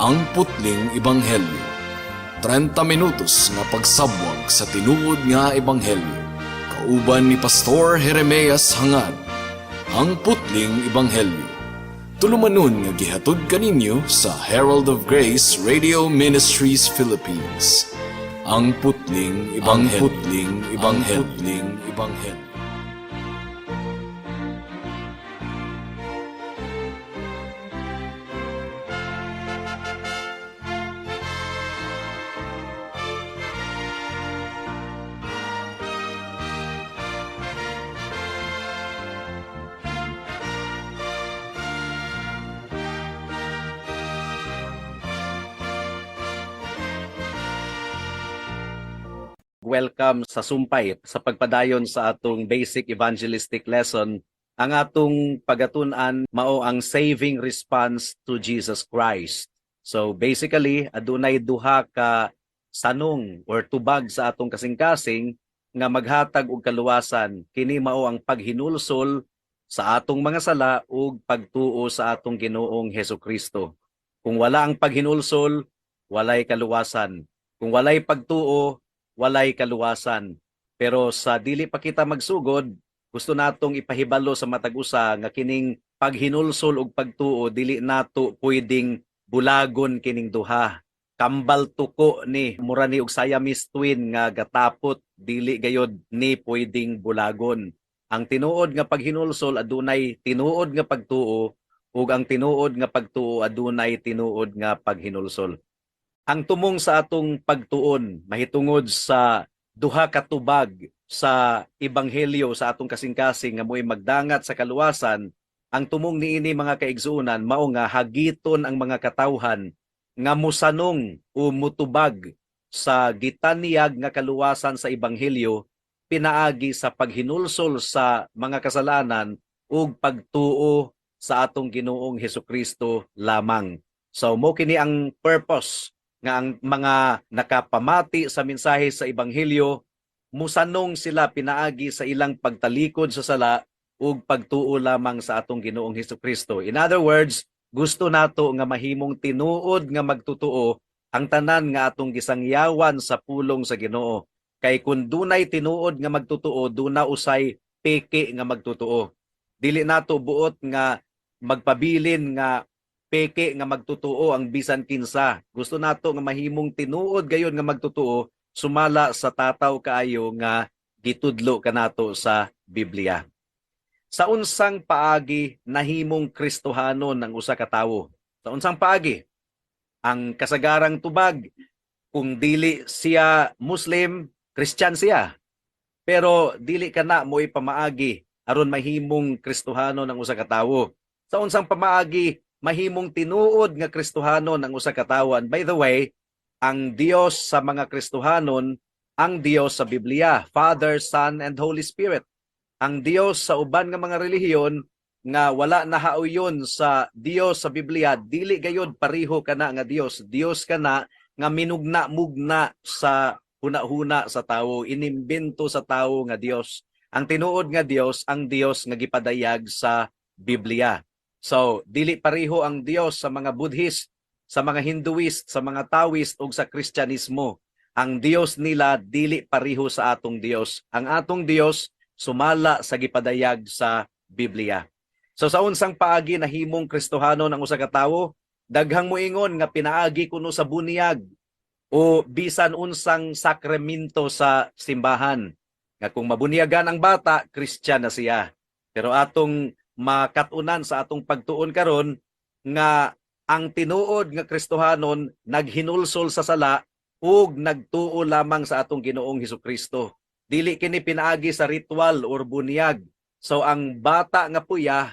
Ang putling ebanghelyo. 30 minutos nga pagsabwag sa tinuod nga ebanghelyo. Kauban ni Pastor Jeremias Hangad. Ang putling ebanghelyo. Tulumanon nga gihatod kaninyo sa Herald of Grace Radio Ministries Philippines. Ang putling ebanghelyo. Ang putling ebanghelyo. Ang putling ebanghelyo. Welcome sa sumpay sa pagpadayon sa atong basic evangelistic lesson. Ang atong pagatunan mao ang saving response to Jesus Christ. So basically, adunay duha ka sanong or tubag sa atong kasing-kasing nga maghatag og kaluwasan. Kini mao ang paghinulsol sa atong mga sala ug pagtuo sa atong Ginoong Hesukristo. Kung wala ang paghinulsol, walay kaluwasan. Kung walay pagtuo, walay kaluwasan. Pero sa dili pa kita magsugod, gusto natong ipahibalo sa matag usa nga kining paghinulsol ug pagtuo dili nato pwedeng bulagon kining duha. Kambal tuko ni mura ni og Siamese twin nga gatapot, dili gayod ni pwedeng bulagon. Ang tinuod nga paghinulsol adunay tinuod nga pagtuo ug ang tinuod nga pagtuo adunay tinuod nga paghinulsol. Ang tumong sa atong pagtuon mahitungod sa duha ka tubag sa ebanghelyo sa atong kasing-kasing nga mo'y magdangat sa kaluwasan, ang tumong niini mga kaigsuonan mao nga hagiton ang mga katawhan nga musanong o mutubag sa gitaniyag nga kaluwasan sa ebanghelyo pinaagi sa paghinulsol sa mga kasalanan ug pagtuo sa atong Ginoong Hesukristo lamang. So mo kini ang purpose nga ang mga nakapamati sa mensahe sa ebanghelyo musanong sila pinaagi sa ilang pagtalikod sa sala ug pagtuo lamang sa atong Ginoong Hesukristo. In other words, gusto nato nga mahimong tinuod nga magtutuo ang tanan nga atong gisangyawan sa pulong sa Ginoo. Kay kun dunay tinuod nga magtutuo, duna usay peke nga magtutuo. Dili nato buot nga magpabilin nga peke nga magtutuo ang bisan kinsa. Gusto nato nga mahimong tinuod gayon nga magtutuo sumala sa tataw kaayo nga gitudlo kanato sa Biblia. Sa unsang paagi nahimong Kristohanon ang usa ka tawo? Sa unsang paagi? Ang kasagarang tubag, kung dili siya Muslim, Christian siya. Pero dili kana mo ipamaagi aron mahimong Kristohanon ang usa ka tawo. Sa unsang pamaagi mahimong tinuod nga Kristohanon ang usa ka tawo. By the way, ang Dios sa mga Kristohanon, ang Dios sa Biblia, Father, Son, and Holy Spirit. Ang Dios sa uban nga mga relihiyon nga wala nahauyon sa Dios sa Biblia, dili gayud pareho kana nga Dios. Dios kana nga minugna-mugna sa huna-huna sa tawo, inimbento sa tawo nga Dios. Ang tinuod nga Dios, ang Dios nga gipadayag sa Biblia. So, dili pareho ang Dios sa mga Buddhist, sa mga Hinduist, sa mga Taoist ug sa Kristyanismo. Ang Dios nila dili pareho sa atong Dios. Ang atong Dios sumala sa gipadayag sa Biblia. So sa unsang paagi nahimong Kristohanon ang usa ka tawo, daghang moingon nga pinaagi kuno sa bunyag o bisan unsang sakramento sa simbahan. Nga kung mabunyagan ang bata, Kristyan na siya. Pero atong makatunan sa atong pagtuon karon nga ang tinuod nga Kristohanon naghinulsol sa sala ug nagtuo lamang sa atong Ginoong Hesukristo. Dili kini pinaagi sa ritual or bunyag. So ang bata nga puya,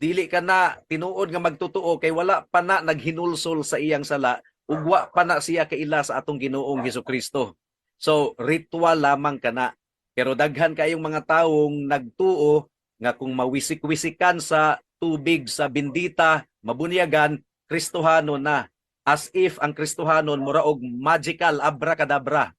dili ka na tinuod nga magtutuo kay wala pa na naghinulsol sa iyang sala ug wa pa na siya kaila sa atong Ginoong Hesukristo. So ritual lamang kana. Pero daghan kayong mga taong nagtuo nga kung mawisik-wisikan sa tubig sa bendita, mabunyagan, Kristohanon na. As if ang Kristohanon mura og magical abracadabra.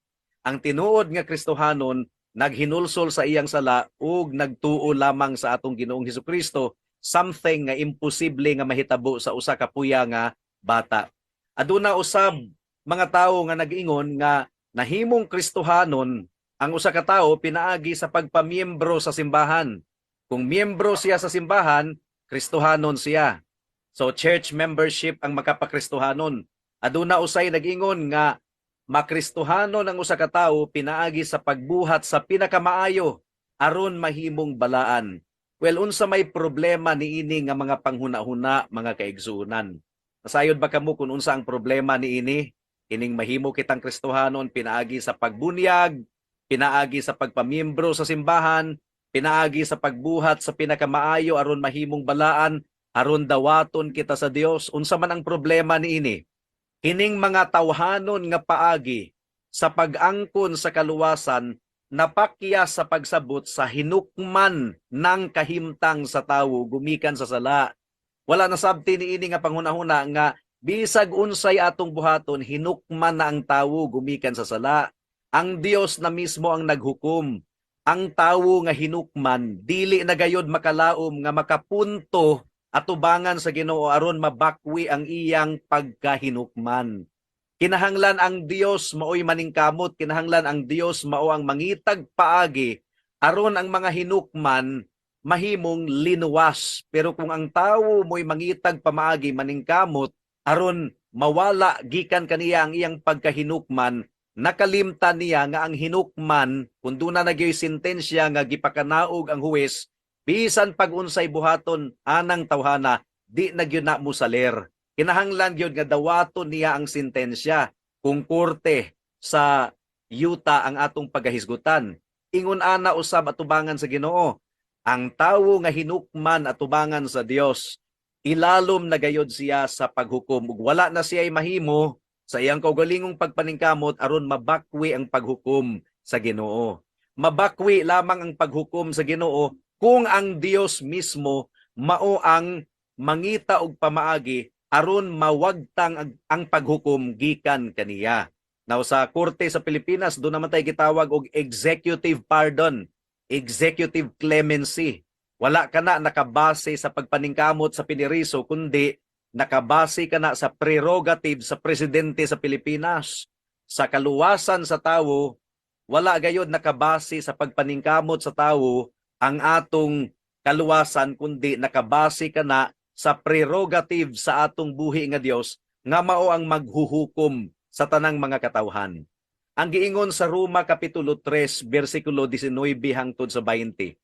Ang tinuod nga Kristohanon naghinulsol sa iyang sala ug nagtuo lamang sa atong Ginoong Hesukristo, something nga imposible nga mahitabo sa usa ka puya nga bata. Aduna usab mga tawo nga nag-ingon nga nahimong Kristohanon ang usa ka tawo pinaagi sa pagpamiyembro sa simbahan. Kung miyembro siya sa simbahan, Kristohanon siya. So church membership ang makapakristohanon. Aduna usay nag-ingon nga makristohanon ang usa ka tawo pinaagi sa pagbuhat sa pinakamaayo aron mahimong balaan. Well, unsa may problema niini nga mga panghuna-huna, mga kaigsuonan? Nasayod ba kamo kung unsa ang problema niini? Ining mahimo kitang kristohanon pinaagi sa pagbunyag, pinaagi sa pagpamiyembro sa simbahan, pinaagi sa pagbuhat sa pinakamaayo aron mahimong balaan, aron dawaton kita sa Dios. Unsa man ang problema niini? Kining mga tawhanon nga paagi sa pag-angkon sa kaluwasan napakya sa pagsabot sa hinukman ng kahimtang sa tawo gumikan sa sala. Wala na sabti niini nga panghunahuna nga bisag unsay atong buhaton hinukman na ang tawo gumikan sa sala. Ang Dios na mismo ang naghukom. Ang tawo nga hinukman dili na gayud makalaom nga makapunto atubangan sa Ginoo aron mabakwi ang iyang pagkahinukman. Kinahanglan ang Dios maoy maningkamot, kinahanglan ang Dios mao ang mangitag paagi aron ang mga hinukman mahimong linuwas. Pero kung ang tawo mo'y mangitag pamaagi maningkamot aron mawala gikan kaniya ang iyang pagkahinukman, nakalimtan niya nga ang hinukman kun duna na gyud sentensya nga gipakanaog ang huwes, bisan pag-unsay buhaton anang tawhana, di na gyud na musaler. Kinahanglan gyud nga dawaton niya ang sentensya. Kung korte sa yuta ang atong pagahisgutan, ingon ana usab atubangan sa Ginoo, ang tawo nga hinukman atubangan sa Dios, ilalom na gayod siya sa paghukom ug wala na siya'y mahimo sa iyang kaugalingong pagpaningkamot aron mabakwi ang paghukom sa Ginoo. Mabakwi lamang ang paghukom sa Ginoo kung ang Dios mismo mao ang mangita og pamaagi aron mawagtang ang paghukom gikan kaniya. Now sa korte sa Pilipinas do naman tay gitawag og executive pardon, executive clemency. Wala ka na nakabase sa pagpaningkamot sa piniriso kundi nakabase ka na sa prerogative sa presidente sa Pilipinas. Sa kaluwasan sa tawo, wala gayud nakabase sa pagpaningkamot sa tawo ang atong kaluwasan kundi nakabase ka na sa prerogative sa atong buhi nga Dios nga mao ang maghuhukom sa tanang mga katawhan. Ang giingon sa Roma kapitulo 3 bersikulo 19 hangtod sa 20.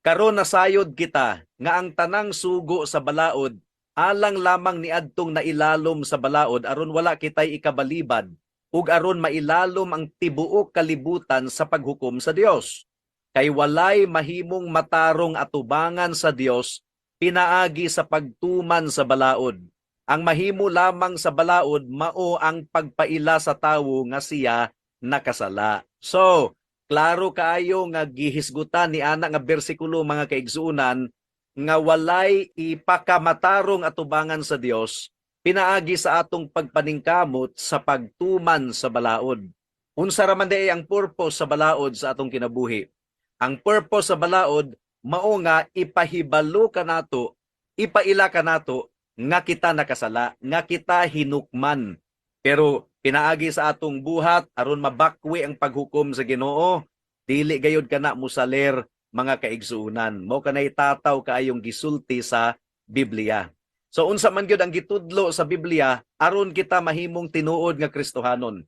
Karon nasayod kita nga ang tanang sugo sa balaod alang lamang niadtong nailalom sa balaod aron wala kitay ikabalibad ug aron mailalom ang tibuok kalibutan sa paghukom sa Dios. Kay walay mahimong matarong atubangan sa Dios pinaagi sa pagtuman sa balaod. Ang mahimo lamang sa balaod mao ang pagpaila sa tawo nga siya nakasala. So, klaro kaayo nga gihisgutan ni ana nga bersikulo mga kaigsuunan nga walay ipakamatarong atubangan sa Dios pinaagi sa atong pagpaningkamot sa pagtuman sa balaod. Unsa ra man ang purpose sa balaod sa atong kinabuhi? Ang purpose sa balaod mao nga ipahibalo kanato, ipaila kanato nga kita nakasala, nga kita hinukman. Pero pinaagi sa atong buhat aron mabakwi ang paghukom sa Ginoo, dili gayud kana musaler mga kaigsuunan. Mao kanay tataw kaayong gisulti sa Biblia. So unsa man gyud ang gitudlo sa Biblia aron kita mahimong tinuod nga Kristohanon.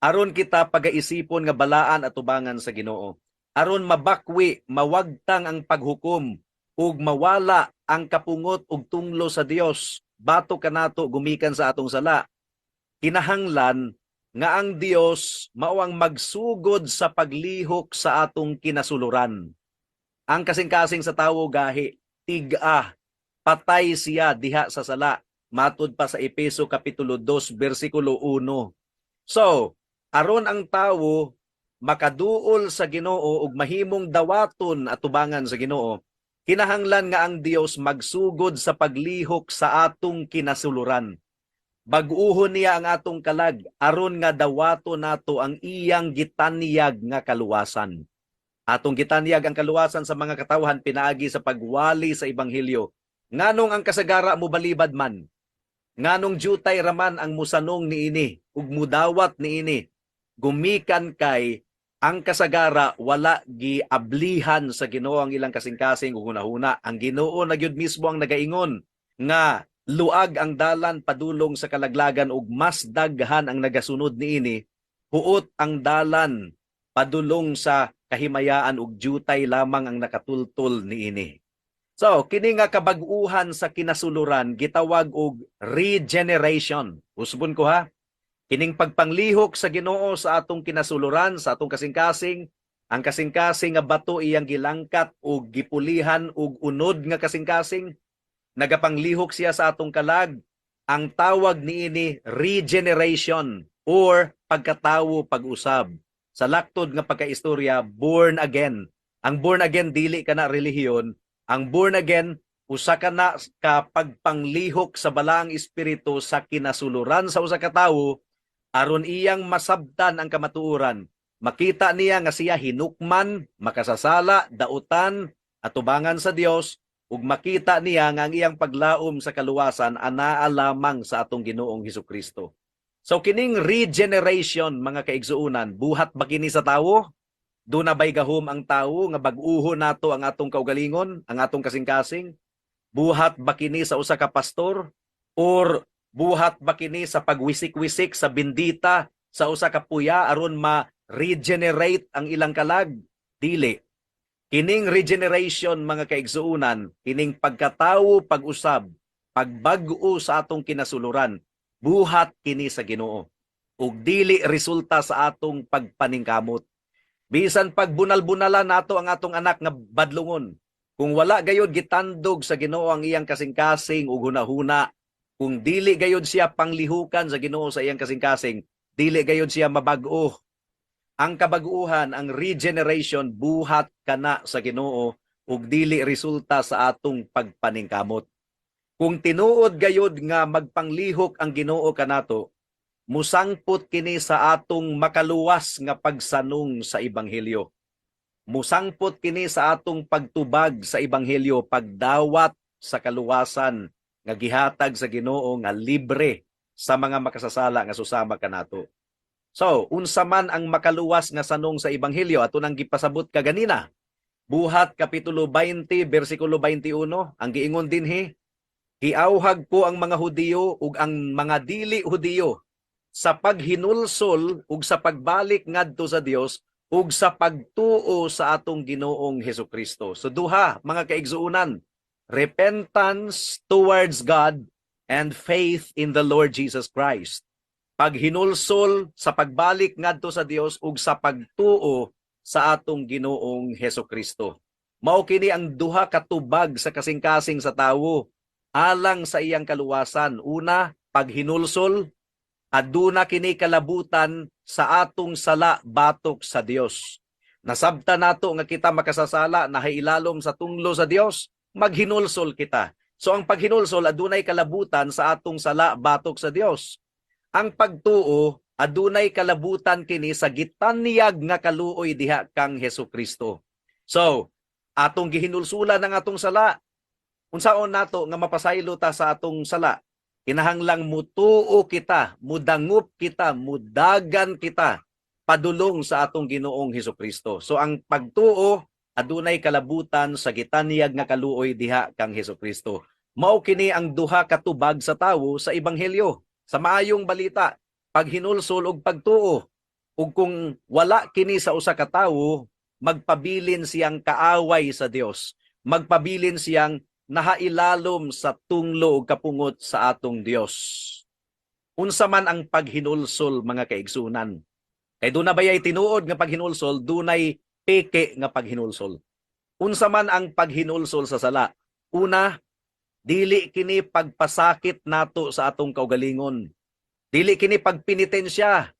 Aron kita pagaisipon nga balaan at tubangan sa Ginoo. Aron mabakwi, mawagtang ang paghukom ug mawala ang kapungot ug tunglo sa Dios. Bato kanato gumikan sa atong sala. Kinahanglan nga ang Dios mao ang magsugod sa paglihok sa atong kinasuluran. Ang kasing-kasing sa tawo gahi, tig-a, patay siya diha sa sala. Matud pa sa Efeso kapitulo 2 bersikulo 1. So, aron ang tawo makaduol sa Ginoo ug mahimong dawaton at tubangan sa Ginoo, kinahanglan nga ang Dios magsugod sa paglihok sa atong kinasuluran. Bag-uhon niya ang atong kalag aron nga dawato nato ang iyang gitanyag nga kaluwasan. Atong gitanyag ang kaluwasan sa mga katawhan pinaagi sa pagwali sa ebanghelyo. Nganong ang kasagara mo balibad man? Nganong jutay raman ang musanong niini ug mudawat niini gumikan kay ang kasagara wala giablihan sa Ginoo ang ilang kasing-kasing ug hunahuna. Ang Ginoo na gyud mismo ang nagaingon nga luag ang dalan padulong sa kalaglagan ug mas daghan ang nagasunod niini huot ang dalan padulong sa kahimayaan ug jutay lamang ang nakatultol niini. So, kini nga kabag-uhan sa kinasuluran gitawag og regeneration. Usbon ko ha. Kining pagpanglihok sa Ginoo sa atong kinasuluran, sa atong kasing-kasing, ang kasing-kasing nga bato iyang gilangkat ug gipulihan ug unod nga kasing-kasing, nagapanglihok siya sa atong kalag. Ang tawag niini regeneration or pagkatawo pag-usab. Sa laktod nga pagkaistorya, born again. Ang born again dili kana relihiyon. Ang born again, usa ka na ka pagpanglihok sa balaang espiritu sa kinasuluran sa usa ka tawo aron iyang masabtan ang kamatuoran. Makita niya nga siya hinukman, makasasala, dautan, atubangan sa Dios ug makita niya nga ang iyang paglaom sa kaluwasan anaa lamang sa atong Ginoong Hesukristo. So kining regeneration mga kaigsuunan, buhat ba kini sa tawo? Doon na ba'y gahom ang tao nga bag-uho nato ang atong kaugalingon, ang atong kasing-kasing? Buhat ba kini sa usa ka pastor? Or buhat ba kini sa pagwisik-wisik sa bindita sa usa ka puya aron ma-regenerate ang ilang kalag? Dili. Kining regeneration mga kaigsuunan, kining pagkatawo pag-usab, pagbag-o sa atong kinasuluran, buhat kini sa Ginoo. Ug dili resulta sa atong pagpaningkamot. Bisan pag bunal-bunalan nato ang atong anak nga badlungon. Kung wala gayud gitandog sa Ginoo ang iyang kasing-kasing ug hunahuna, kung dili gayud siya panglihukan sa Ginoo sa iyang kasing-kasing, dili gayud siya mabag-o. Ang kabag-uhan, ang regeneration buhat kana sa Ginoo ug dili resulta sa atong pagpaningkamot. Kung tinuod gayud nga magpanglihok ang Ginoo kanato, musangpot kini sa atong makaluwas nga pagsanong sa ebanghelyo. Musangpot kini sa atong pagtubag sa ebanghelyo, pagdawat sa kaluwasan nga gihatag sa Ginoo nga libre sa mga makasasala nga susama kanato. So, unsa man ang makaluwas nga sanong sa ebanghelyo ato nang gipasabot kaganina. Buhat kapitulo 20 bersikulo 21 ang giingon dinhi, giawhag ko ang mga Hudiyo ug ang mga dili Hudiyo sa paghinulsol ug sa pagbalik ngadto sa Dios ug sa pagtuo sa atong Ginoong Hesukristo. So duha mga kaigsuunan, repentance towards God and faith in the Lord Jesus Christ. Paghinulsol sa pagbalik ngadto sa Dios ug sa pagtuo sa atong Ginoong Hesukristo. Mao kini ang duha ka tubag sa kasing-kasing sa tawo alang sa iyang kaluwasan. Una, paghinulsol. Aduna kini kalabutan sa atong sala batok sa Dios. Nasabta nato nga kita makasasala nahailalom sa tunglo sa Dios, maghinulsol kita. So ang paghinulsol adunay kalabutan sa atong sala batok sa Dios. Ang pagtuo adunay kalabutan kini sa gitanyag nga kaluoy diha kang Hesukristo. So, atong gihinulsulan ang atong sala. Unsaon nato nga mapasaylo ta sa atong sala? Kinahanglang mutuo kita, mudangup kita, mudagan kita padulong sa atong Ginoong Hesukristo. So ang pagtuo adunay kalabutan sa gitanyag nga kaluoy diha kang Hesukristo. Mao kini ang duha ka tubag sa tawo sa ebanghelyo. Sa maayong balita, paghinulsol ug pagtuo. Ug kung wala kini sa usa ka tawo, magpabilin siyang kaaway sa Dios. Magpabilin siyang nahailalom sa tunglo ug kapungot sa atong Dios. Unsa man ang paghinulsol mga kaigsunan? Kay doon na bayay tinuod nga paghinulsol, dunay peke nga paghinulsol. Unsa man ang paghinulsol sa sala? Una, dili kini pagpasakit nato sa atong kaugalingon. Dili kini pagpenitensya.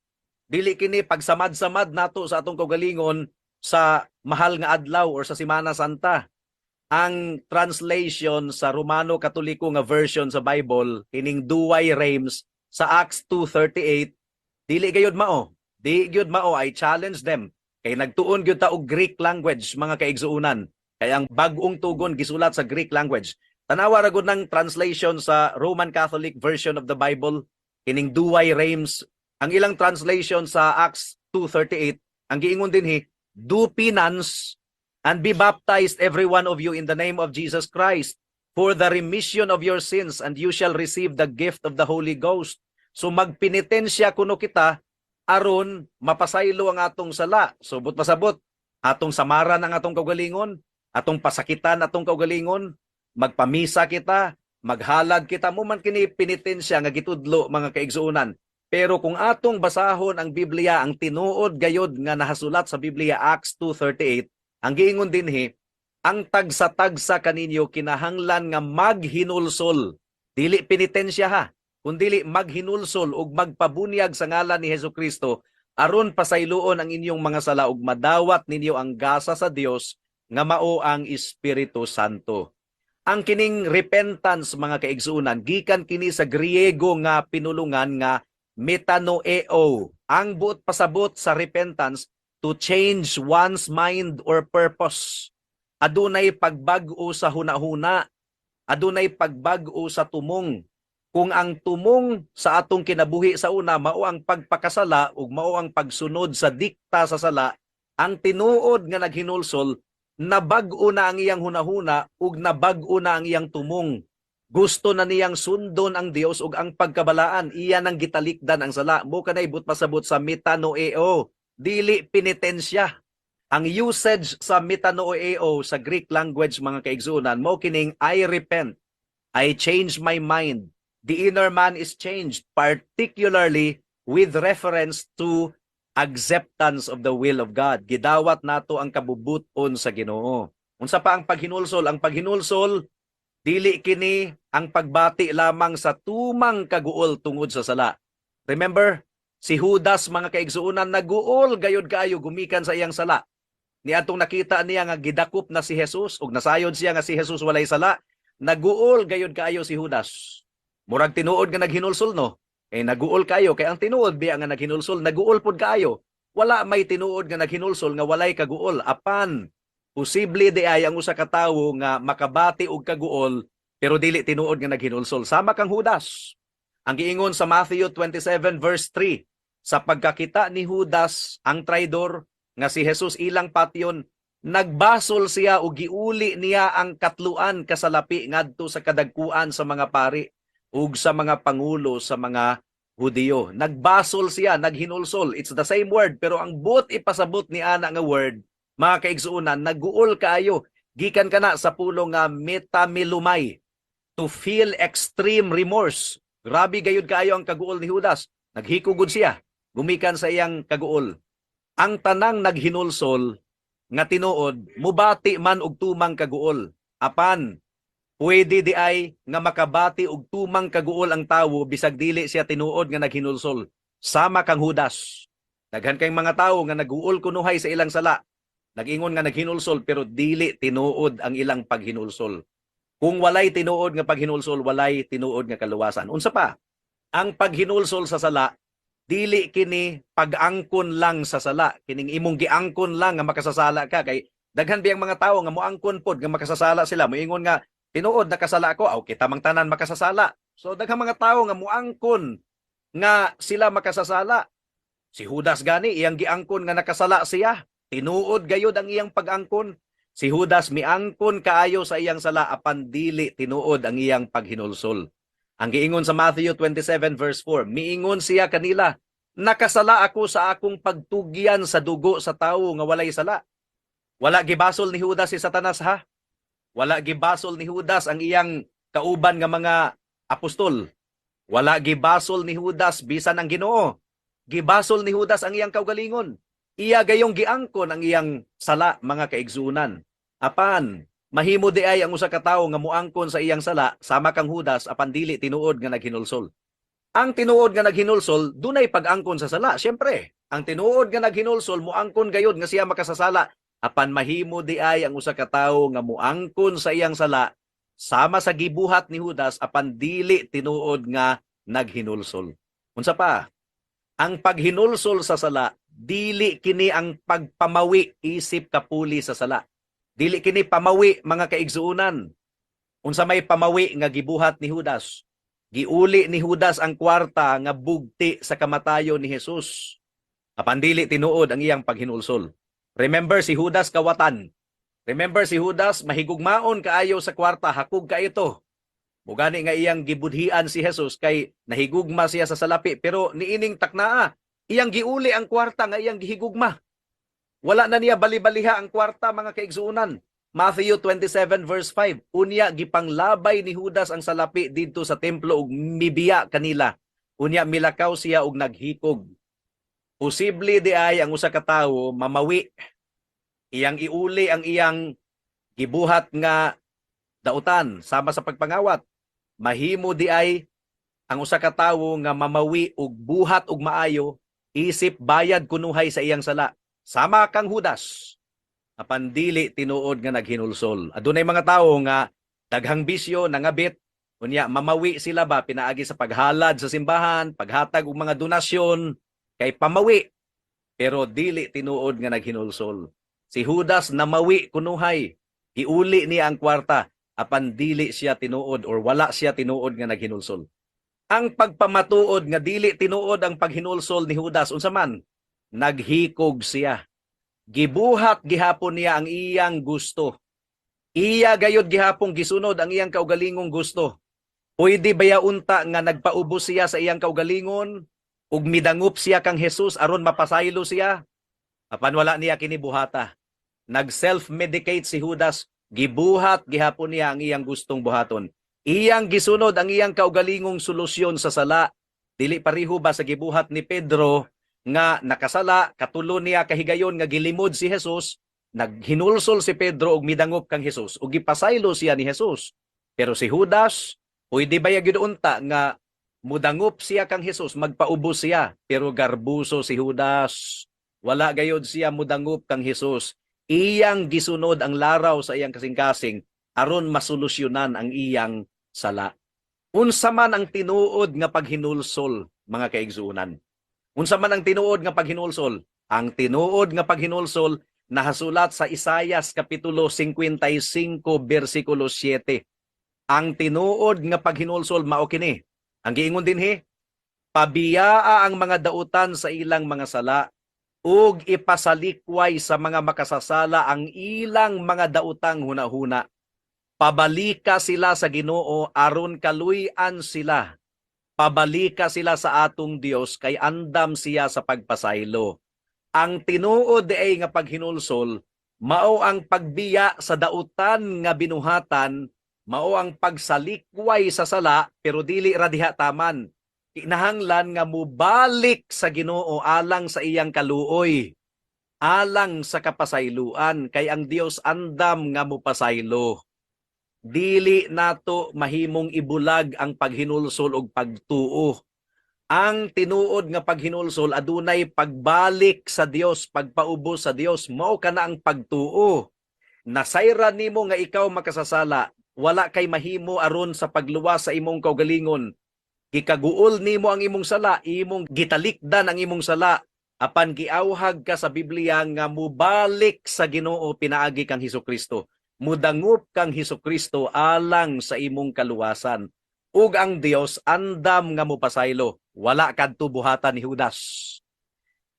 Dili kini pagsamad-samad nato sa atong kaugalingon sa mahal nga adlaw or sa Semana Santa. Ang translation sa Romano Katoliko nga version sa Bible, kining duway reims sa Acts 2:38, dili gayud mao. Di gyud mao, I challenge them. Kay nagtuon gyud ta og Greek language mga kaigsuunan. Kay ang bag-ong tugon gisulat sa Greek language. Tanawa ra gud ng translation sa Roman Catholic version of the Bible, kining Douay Rheims. Ang ilang translation sa Acts 2:38, ang giingon dinhi, do penance and be baptized every one of you in the name of Jesus Christ for the remission of your sins, and you shall receive the gift of the Holy Ghost. So magpenitensya kuno kita aron mapasaylo ang atong sala. So but pasabot atong samaran ang atong kaugalingon, atong pasakitan atong kaugalingon, magpamisa kita, maghalad kita, mo man kini penitensya nga gitudlo mga kaigsuonan. Pero kung atong basahon ang Biblia, ang tinuod gayod nga nahasulat sa Biblia, Acts 2:38, ang giingon dinhi, ang tagsa-tagsa kaninyo kinahanglan nga maghinulsol. Dili penitensya ha, kundili maghinulsol ug magpabunyag sa ngalan ni Hesukristo aron pasayloon ang inyong mga sala ug madawat ninyo ang gasa sa Dios nga mao ang Espiritu Santo. Ang kining repentance mga kaigsuonan, gikan kini sa Griego nga pinulungan nga metanoeo. Ang buot pasabot sa repentance, to change one's mind or purpose. Adunay pagbag-o sa hunahuna, adunay pagbag-o sa tumong. Kung ang tumong sa atong kinabuhi sa una mao ang pagpakasala ug mao ang pagsunod sa dikta sa sala, ang tinuod nga naghinulsol, nabag-o na ang iyang hunahuna ug nabag-o na ang iyang tumong. Gusto na niyang sundon ang Dios ug ang pagkabalaan, iya nang gitalikdan ang sala. Mo kanay but pasabot sa metanoeo, dili penitensya. Ang usage sa metanoeo sa Greek language mga kaigsuonan mo kining I repent, I change my mind. The inner man is changed, particularly with reference to acceptance of the will of God. Gidawat nato ang kabubuton sa Ginoo. Unsa pa ang paghinulsol? Ang paghinulsol, dili kini ang pagbati lamang sa tumang kaguol tungod sa sala. Remember, si Judas mga kaigsuonan naguol gayud kaayo gumikan sa iyang sala. Niadtong nakita niya nga gidakop na si Jesus ug nasayod siya nga si Jesus walay sala, naguol gayud kaayo si Judas. Murag tinuod nga naghinulsol no? Naguol kayo kay ang tinuod biya nga naghinulsol, naguol pud kaayo. Wala may tinuod nga naghinulsol nga walay kaguol. Apan posible di ay ang usa ka tawo nga makabati og kaguol pero dili tinuod nga naghinulsol. Sama kang Judas. Ang giingon sa Matthew 27 verse 3, sa pagkakita ni Judas ang traidor nga si Jesus ilang patyon, nagbasol siya o giuli niya ang katluan kasalapi ngadto sa kadagkuan sa mga pari ug sa mga pangulo sa mga Hudiyo. Nagbasol siya, naghinulsol. It's the same word pero ang buot ipasabot ni ana nga word, mga kaigsuonan, naguol kaayo. Gikan kana sa pulo nga metamilumay, to feel extreme remorse. Grabe gayud kaayo ang kaguol ni Judas. Naghikugod siya, gumikan sa iyang kaguol. Ang tanang naghinulsol nga tinuod, mubati man og tumang kaguol. Apan, pwede di ay nga makabati og tumang kaguol ang tawo bisag dili siya tinuod nga naghinulsol. Sama kang Judas. Daghan kay mga tawo nga naguol kunuhay sa ilang sala. Nag-ingon nga naghinulsol pero dili tinuod ang ilang paghinulsol. Kung walay tinuod nga paghinulsol, walay tinuod nga kaluwasan. Unsa pa? Ang paghinulsol sa sala, dili kini pag-angkon lang sa sala. Kining imong giangkon lang nga makasasala ka. Kay daghan biyang mga tawo nga moangkon pod nga makasasala sila. Moingon nga, tinuod nakasala ako, aw kita mang tanan makasasala. So daghang mga tawo nga moangkon nga sila makasasala. Si Judas gani, iyang giangkon nga nakasala siya. Tinuod gayod ang iyang pag-angkon. Si Judas miangkon kaayo sa iyang sala apan dili tinuod ang iyang paghinulsol. Ang giingon sa Matthew 27 verse 4, miingon siya kanila, nakasala ako sa akong pagtugyan sa dugo sa tawo nga walay sala. Wala gibasol ni Judas si Satanas ha? Wala gibasol ni Judas ang iyang kauban nga mga apostol. Wala gibasol ni Judas bisan ang Ginoo. Gibasol ni Judas ang iyang kaugalingon. Iya gayong giangkon ang iyang sala mga kaigsunan. Apan mahimo di ay ang usa ka tawo nga moangkon sa iyang sala sama kang Judas apan dili tinuod nga naghinulsol. Ang tinuod nga naghinulsol dunay pag-angkon sa sala. Syempre, ang tinuod nga naghinulsol moangkon gayod nga siya makasasala apan mahimo di ay ang usa ka tawo nga moangkon sa iyang sala sama sa gibuhat ni Judas apan dili tinuod nga naghinulsol. Unsa pa? Ang paghinulsol sa sala, dili kini ang pagpamawi isip kapuli sa sala. Dili kini pamawi mga kaigsuunan. Unsa may pamawi nga gibuhat ni Judas? Giuli ni Judas ang kwarta nga bugti sa kamatayon ni Jesus. Apan dili tinuod ang iyang paghinulsol. Remember si Judas kawatan. Remember si Judas mahigugmaon kaayo sa kwarta, hakog kaayo to. Mugani nga iyang gibudhian si Jesus kay nahigugma siya sa salapi, pero niining taknaa iyang giuli ang kwarta nga iyang gihigugma. Wala na niya bali-baliha ang kwarta, mga kaigsuunan. Matthew 27 verse 5. Unya gipanglabay ni Judas ang salapi didto sa templo ug mibiya kanila. Unya milakaw siya ug naghikog. Posible di ay ang usa ka tawo mamawi, iyang iuli ang iyang gibuhat nga dautan sama sa pagpangawat. Mahimo di ay ang usa ka tawo nga mamawi og buhat og maayo, isip bayad kunuhay sa iyang sala. Sama kang Judas. Apan dili tinuod nga naghinulsol. Adunay mga tawo nga daghang bisyo nangabit, unya mamawi sila ba pinaagi sa paghalad sa simbahan, paghatag og mga donasyon kay pamawi, pero dili tinuod nga naghinulsol. Si Judas namawi kunuhay, iuli niya ang kwarta, apan dili siya tinuod or wala siya tinuod nga naghinulsol. Ang pagpamatuod nga dili tinuod ang paghinulsol ni Judas, unsa man? Naghikog siya. Gibuhat gihapon niya ang iyang gusto. Iya gayud gihapon gisunod ang iyang kaugalingong gusto. Pwede baya unta nga nagpaubos siya sa iyang kaugalingon ug midangup siya kang Jesus aron mapasaylo siya? Apan wala niya kinibuhata. Nag-self-medicate si Judas, gibuhat gihapon niya ang iyang gustong buhaton. Iyang gisunod ang iyang kaugalingong solusyon sa sala. Dili pareho ba sa gibuhat ni Pedro nga nakasala, katulo niya kahigayon nga gilimod si Jesus, naghinulsol si Pedro og midangup kang Jesus ug gipasaylo siya ni Jesus. Pero si Judas, pwede ba gyud unta nga mudangup siya kang Jesus, magpaubos siya, pero garbuso si Judas. Wala gayud siya mudangup kang Jesus. Iyang gisunod ang laraw sa iyang kasing-kasing aron masolusyonan ang iyang sala. Unsa man ang tinuod nga paghinulsol, mga kaigsuunan? Unsa man ang tinuod nga paghinulsol? Ang tinuod nga paghinulsol nahasulat sa Isaias kapitulo 55 bersikulo 7. Ang tinuod nga paghinulsol mao kini. Ang giingon dinhi, pabiyaa ang mga dautan sa ilang mga sala ug ipasalikway sa mga makasasala ang ilang mga dautang hunahuna. Pabalika sila sa Ginoo aron kaluy-an sila. Pabalika sila sa atong Dios kay andam siya sa pagpasaylo. Ang tinuod ay nga paghinulsol mao ang pagbiya sa dautan nga binuhatan, mao ang pagsalikway sa sala, pero dili ra diha taman. Kinahanglan nga mubalik sa Ginoo alang sa iyang kaluoy, alang sa kapasayloan, kay ang Dios andam nga mupasaylo. Dili nato mahimong ibulag ang paghinulsol og pagtuo. Ang tinuod nga paghinulsol adunay pagbalik sa Dios, pagpaubos sa Dios, mao kana ang pagtuo. Nasayra nimo nga ikaw makasasala, wala kay mahimo aron sa pagluwas sa imong kaugalingon. Gikaguol nimo ang imong sala, imong gitalikdan ang imong sala, apan giawhag ka sa Biblia nga mubalik sa Ginoo pinaagi kang Hesukristo. Mudangup kang Hesukristo alang sa imong kaluwasan. Ug ang Dios andam nga mupasaylo, wala kadto buhatan ni Judas.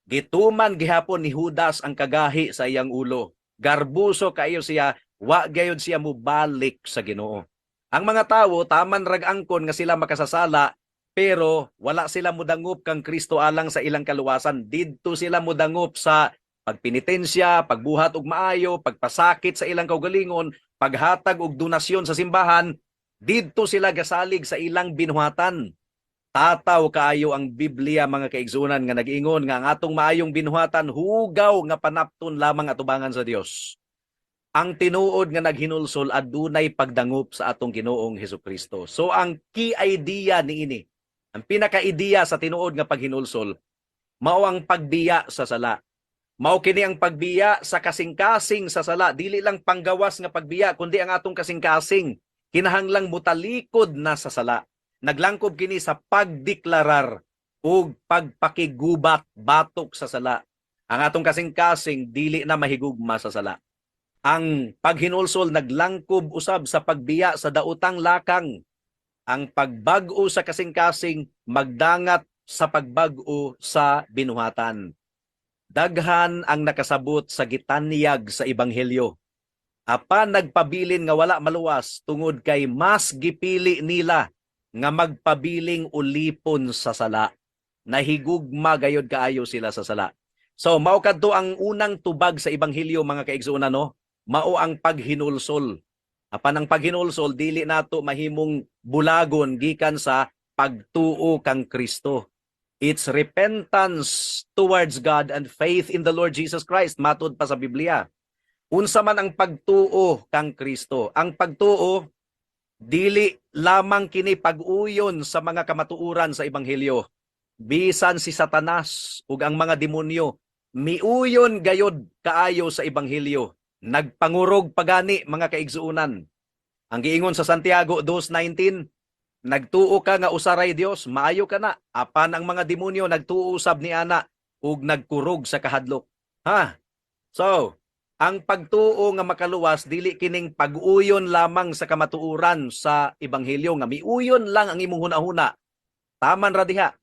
Gituman gihapon ni Judas ang kagahi sa iyang ulo. Garbuso kayo siya, wa gayud siya mubalik sa Ginoo. Ang mga tawo taman rag angkon nga sila makasasala, pero wala sila mudangup kang Kristo alang sa ilang kaluwasan. Didto sila mudangup sa pagpenitensya, pagbuhat og maayo, pagpasakit sa ilang kaugalingon, paghatag og donasyon sa simbahan, didto sila gasalig sa ilang binuhatan. Tataw kaayo ang Biblia, mga kaigsunan, nga nag-ingon nga ang atong maayong binuhatan hugaw nga panapton lamang atubangan sa Dios. Ang tinuod nga naghinulsol adunay pagdangup sa atong Ginoong Hesukristo. So ang key idea niini, ang pinaka-ideya sa tinuod nga paghinulsol, mao ang pagbiya sa sala. Mao kini ang pagbiya sa kasing-kasing sa sala, dili lang panggawas nga pagbiya kundi ang atong kasing-kasing kinahanglang mutalikod na sa sala. Naglangkob kini sa pagdeklarar ug pagpakigubat batok sa sala. Ang atong kasing-kasing dili na mahigugma sa sala. Ang paghinulsol naglangkob usab sa pagbiya sa daotang lakang. Ang pagbag-o sa kasing-kasing magdangat sa pagbag-o sa binuhatan. Daghan ang nakasabot sa gitanyag sa ebanghelyo. Apan nagpabilin nga wala maluwas tungod kay mas gipili nila nga magpabiling ulipon sa sala. Nahigugma gayod kaayo sila sa sala. So mao kadto ang unang tubag sa ebanghelyo mga kaigsuonan no. Mao ang paghinulsol. Apan ang paghinulsol dili nato mahimong bulagon gikan sa pagtuo kang Kristo. It's repentance towards God and faith in the Lord Jesus Christ matud pa sa Biblia. Unsa man ang pagtuo kang Kristo? Ang pagtuo dili lamang kini pag-uyon sa mga kamatuoran sa ebanghelyo. Bisan si Satanas ug ang mga demonyo miuyon gayod kaayo sa ebanghelyo. Nagpangurog pagani mga kaigsuonan. Ang giingon sa Santiago 2:19, nagtuo ka nga usaray Dios, maayo ka na. Apan ang mga demonyo nagtuo usab ni ana ug nagkurog sa kahadlok. Ha? So, ang pagtuo nga makaluwas dili kining pag-uyon lamang sa kamatuoran sa ebanghelyo nga miuyon lang ang imong hunahuna. Taman ra diha.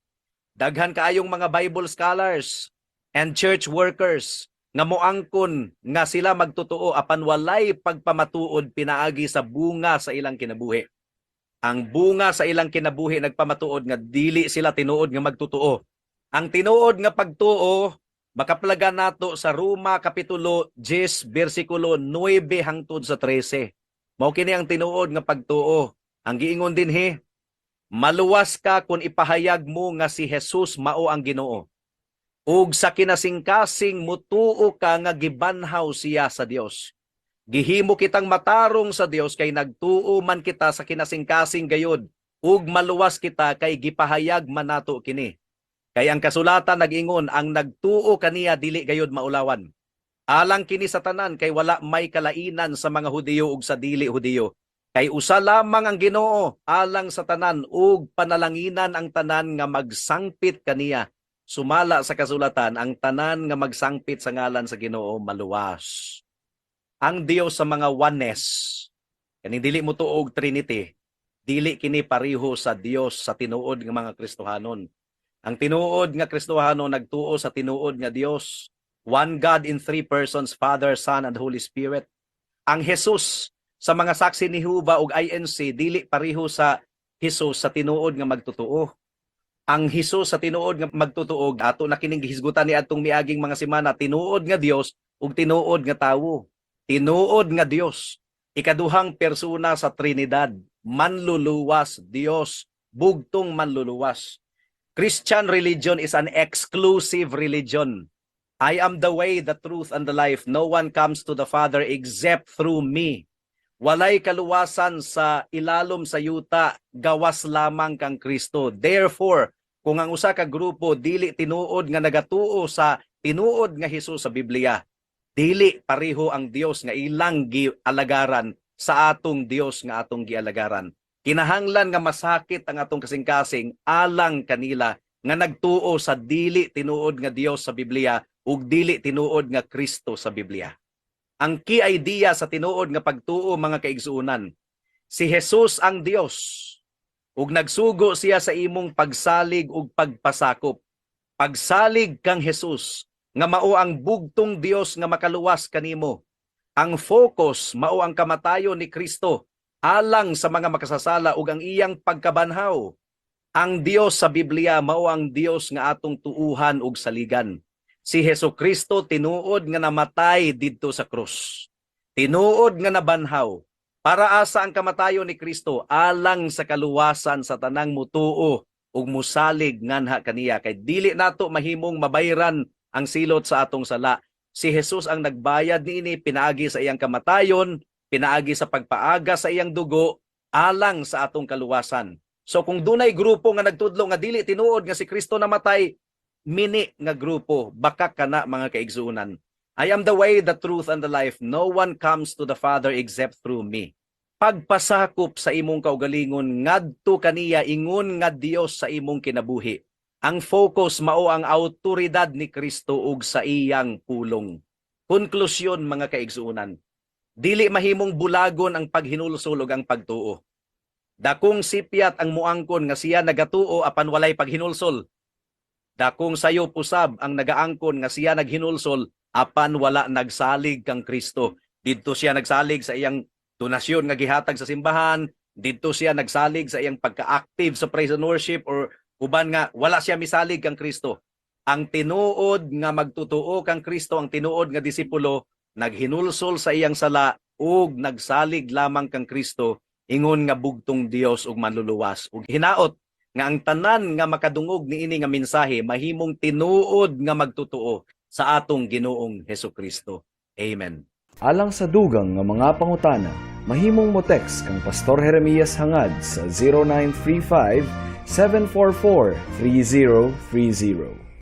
Daghan kaayong mga Bible scholars and church workers nga moangkon nga sila magtotoo apan walay pagpamatuod pinaagi sa bunga sa ilang kinabuhi. Ang bunga sa ilang kinabuhi nagpamatuod nga dili sila tinuod nga magtotoo. Ang tinuod nga pagtuo makaplagan nato sa Roma Kapitulo 10, versikulo 9 hangtod sa 13. Mao kini ang tinuod nga pagtuo. Ang giingon dinhi, maluwas ka kung ipahayag mo nga si Jesus mao ang Ginoo. Ug sa kinasingkasing mutuo ka nga gibanhaw siya sa Dios. Gihimo kitang matarong sa Dios kay nagtuo man kita sa kinasingkasing gayud ug maluwas kita kay gipahayag man nato kini. Kay ang kasulatan nag-ingon ang nagtuo kaniya dili gayud maulawan. Alang kini sa tanan kay wala may kalainan sa mga Hudiyo ug sa dili Hudiyo. Kay usa lamang ang Ginoo alang sa tanan ug panalanginan ang tanan nga magsangpit kaniya. Sumala sa kasulatan ang tanan nga magsangpit sa ngalan sa Ginoo maluwas. Ang Dios sa mga oneness, kaning dili mo tuog Trinity, dili kini pareho sa Dios sa tinuod nga mga Kristohanon. Ang tinuod nga Kristohanon nagtuo sa tinuod nga Dios, one God in three persons, Father, Son, and Holy Spirit. Ang Jesus sa mga saksi ni Jehovah ug INC dili pareho sa Jesus sa tinuod nga magtutuo. Ang Hesus sa tinuod nga magtutuo ato na kining gihisgutan ni atong miaging mga semana, tinuod nga Dios ug tinuod nga tawo. Tinuod nga Dios, ikaduhang persona sa Trinidad, manluluwas Dios, bugtong manluluwas. Christian religion is an exclusive religion. I am the way, the truth, and the life. No one comes to the Father except through me. Walay kaluwasan sa ilalom sa yuta, gawas lamang kang Kristo. Therefore, kung ang usa ka grupo dili tinuod nga nagatuo sa tinuod nga Hesus sa Biblia, dili pareho ang Dios nga ilang gialagaran sa atong Dios nga atong gialagaran. Kinahanglan nga masakit ang atong kasing-kasing alang kanila nga nagtuo sa dili tinuod nga Dios sa Biblia ug dili tinuod nga Kristo sa Biblia. Ang key idea sa tinuod nga pagtuo mga kaigsuonan, si Jesus ang Dios ug nagsugo siya sa imong pagsalig ug pagpasakop. Pagsalig kang Jesus nga mao ang bugtong Dios nga makaluwas kanimo. Ang focus mao ang kamatayon ni Kristo alang sa mga makasasala ug ang iyang pagkabanhaw. Ang Dios sa Biblia mao ang Dios nga atong tuuhan ug saligan. Si Hesukristo tinuod nga namatay didto sa krus. Tinuod nga nabanhaw. Para asa ang kamatayon ni Kristo alang sa kaluwasan sa tanang mutuo ug musalig nganha kaniya kay dili nato mahimong mabayran ang silot sa atong sala. Si Jesus ang nagbayad niini pinaagi sa iyang kamatayon, pinaagi sa pagpaaga sa iyang dugo alang sa atong kaluwasan. So kung dunay grupo nga nagtudlo nga dili tinuod nga si Kristo namatay, mini nga grupo, baka kana mga kaigsuonan. I am the way, the truth, and the life. No one comes to the Father except through me. Pagpasakop sa imong kaugalingon, ngadto kaniya ingon nga Dios sa imong kinabuhi. Ang focus mao ang awtoridad ni Kristo ug sa iyang pulong. Konklusyon mga kaigsuonan, Dili mahimong bulagon ang paghinulsol ug ang pagtuo. Dakong sipyat ang muangkon nga siya nagatuo apan walay paghinulsol. Dakong sayo pusab ang nagaangkon nga siya naghinulsol apan wala nagsalig kang Kristo. Didto siya nagsalig sa iyang donasyon nga gihatag sa simbahan, didto siya nagsalig sa iyang pagka-active sa praise and worship, or uban nga wala siya misalig kang Kristo. Ang tinuod nga magtutuo kang Kristo, ang tinuod nga disipulo, naghinulsol sa iyang sala ug nagsalig lamang kang Kristo, ingon nga bugtong Dios ug manluluwas. Ug hinaot nga ang tanan nga makadungog niini nga mensahe mahimong tinuod nga magtutuo sa atong Ginoong Hesukristo. Amen. Alang sa dugang nga mga pangutana, mahimong mo text kang Pastor Jeremias Hangad sa 0935 744 3030.